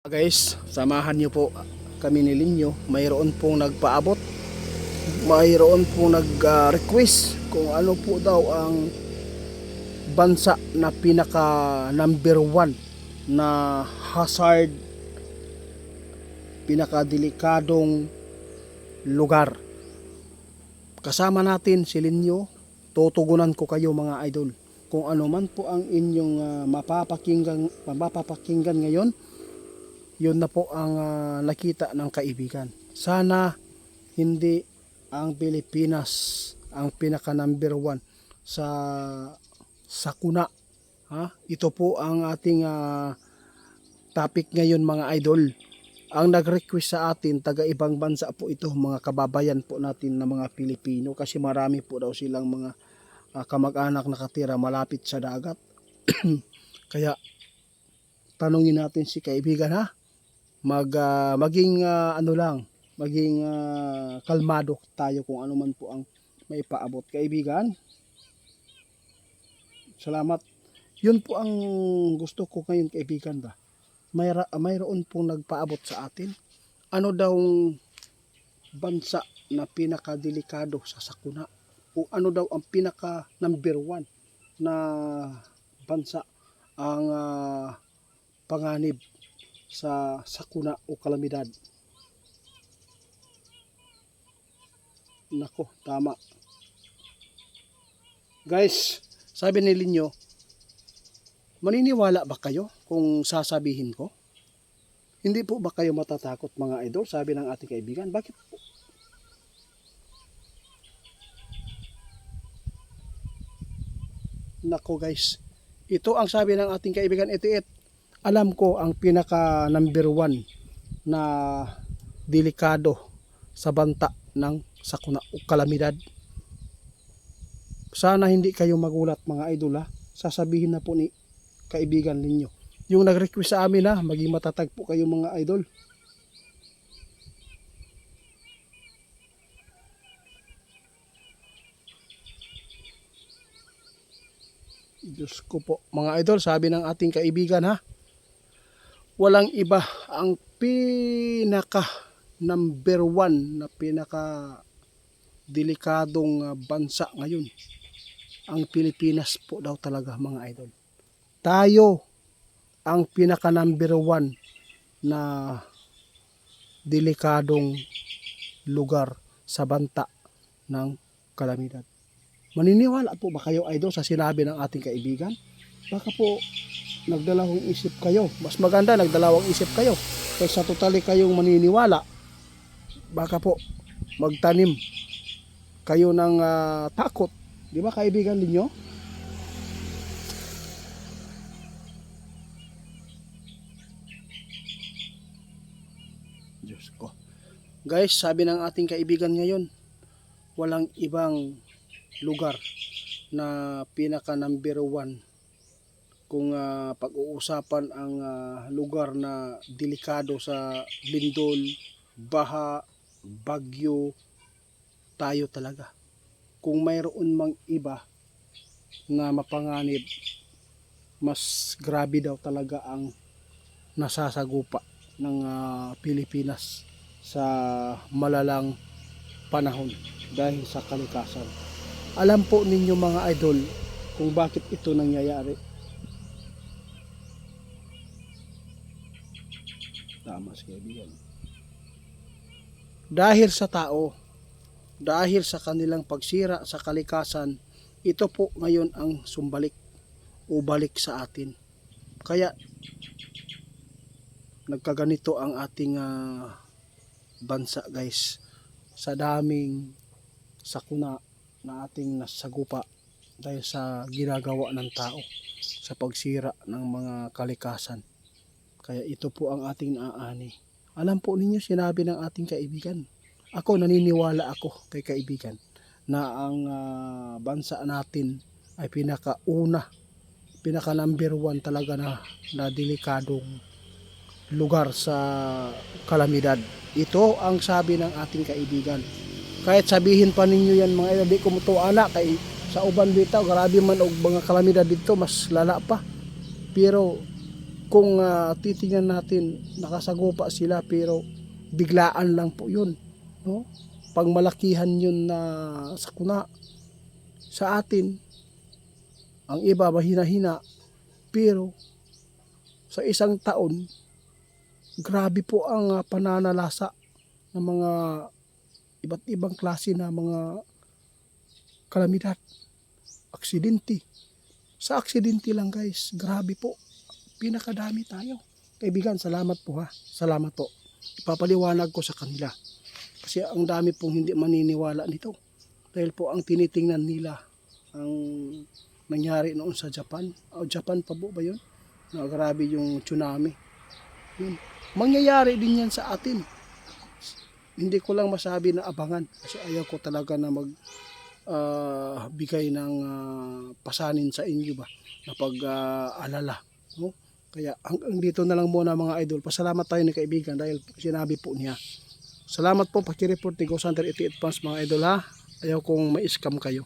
Guys, samahan niyo po kami ni Linyo. Mayroon pong nagpaabot, mayroon pong nag-request kung ano po daw ang bansa na pinaka number 1 na hazard, pinaka delikadong lugar. Kasama natin si Linyo. Tutugunan ko kayo mga idol kung ano man po ang inyong mapapakinggan ngayon. Yun na po ang nakita ng kaibigan. Sana hindi ang Pilipinas ang pinaka number 1 sa sakuna. Ito po ang ating topic ngayon mga idol. Ang nag-request sa atin, taga ibang bansa po ito, mga kababayan po natin na mga Pilipino, kasi marami po daw silang mga kamag-anak nakatira malapit sa dagat. Kaya tanungin natin si kaibigan maging kalmado tayo kung ano man po ang may paabot. Kaibigan, salamat. Yun po ang gusto ko ngayon kaibigan ba. Mayroon pong nagpaabot sa atin. Ano daw bansa na pinakadelikado sa sakuna? O ano daw ang pinaka number 1 na bansa ang panganib sa sakuna o kalamidad? Nako, tama. Guys, sabi ni Linyo, maniniwala ba kayo kung sasabihin ko? Hindi po ba kayo matatakot mga idol? Sabi ng ating kaibigan. Bakit po? Nako guys, ito ang sabi ng ating kaibigan. Ito. Alam ko ang pinaka number 1 na delikado sa banta ng sakuna o kalamidad. Sana hindi kayo magulat mga idol Sasabihin na po ni kaibigan ninyo. Yung nag-request sa amin maging matatag po kayo mga idol. Diyos ko po mga idol, sabi ng ating kaibigan walang iba ang pinaka number 1 na pinaka delikadong bansa ngayon. Ang Pilipinas po daw talaga mga idol. Tayo ang pinaka number 1 na delikadong lugar sa banta ng kalamidad. Maniniwala po ba kayo idol sa sinabi ng ating kaibigan? Baka po nagdalawang isip kayo. Mas maganda nagdalawang isip kayo kaysa totally kayong maniniwala. Baka po magtanim kayo ng takot. Di ba kaibigan ninyo? Diyos ko. Guys, sabi ng ating kaibigan ngayon, walang ibang lugar na pinaka number 1 kung pag-uusapan ang lugar na delikado sa lindol, baha, bagyo, tayo talaga. Kung mayroon mang iba na mapanganib, mas grabe daw talaga ang nasasagupa ng Pilipinas sa malalang panahon dahil sa kalikasan. Alam po ninyo mga idol kung bakit ito nangyayari. Tama si kaibigan. Dahil sa tao, dahil sa kanilang pagsira sa kalikasan, ito po ngayon ang sumbalik o balik sa atin. Kaya nagkaganito ang ating bansa guys, sa daming sakuna na ating nasagupa dahil sa ginagawa ng tao sa pagsira ng mga kalikasan. Kaya ito po ang ating naaani. Alam po ninyo, sinabi ng ating kaibigan. Ako, naniniwala ako kay kaibigan na ang bansa natin ay pinaka number 1 talaga na delikadong lugar sa kalamidad. Ito ang sabi ng ating kaibigan. Kahit sabihin pa ninyo yan mga di ko mutuana kay sa uban bitaw grabe man og mga kalamidad dito, mas lala pa. Pero kung titingnan natin, nakasagupa sila pero biglaan lang po yun, no? Pagmalakihan yun na sakuna. Sa atin, ang iba mahina-hina, pero sa isang taon, grabe po ang pananalasa ng mga iba't ibang klase na mga kalamidad, aksidente. Sa aksidente lang guys, grabe po, pinakadami tayo. Kaibigan, salamat po ha, salamat po. Ipapaliwanag ko sa kanila. Kasi ang dami pong hindi maniniwala nito. Dahil po ang tinitingnan nila, ang nangyari noon sa Japan. Japan pa po ba yun? Na grabe yung tsunami. Yun. Mangyayari din yan sa atin. Hindi ko lang masabi na abangan. Kasi ayaw ko talaga na bigay ng pasanin sa inyo ba. Na pag-alala. No? Kaya hanggang dito na lang muna mga idol. Pasalamat tayo ni kaibigan dahil sinabi po niya. Salamat po, paki-report ni Go Center 88 Pounds mga idol ha. Ayaw kong ma-scam kayo.